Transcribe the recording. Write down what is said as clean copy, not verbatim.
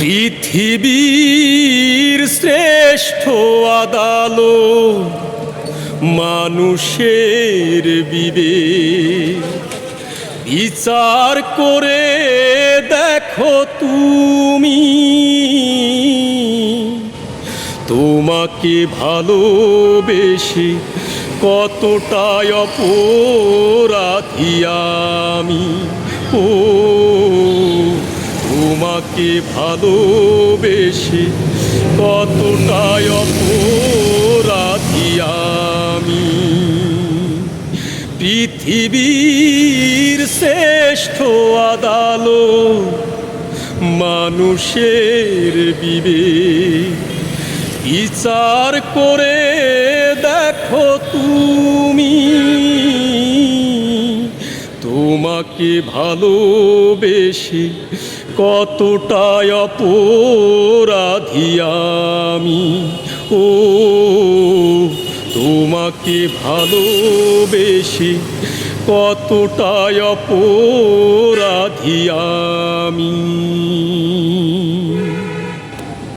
পৃথিবীর শ্রেষ্ঠ আদালত মানুষের বিবেক বিচার করে দেখো তুমি তোমাকে ভালোবেসে কতটাই অপরাধী আমি ও তোমাকে ভালোবেসে কতটাই অপরাধী আমি পৃথিবীর শ্রেষ্ঠ আদালত মানুষের বিবেক বিচার করে দেখো তুমি তোমাকে ভালোবেসে কতটাই অপরাধী আমি ও তোমাকে ভালোবেসে কতটাই অপরাধী আমি।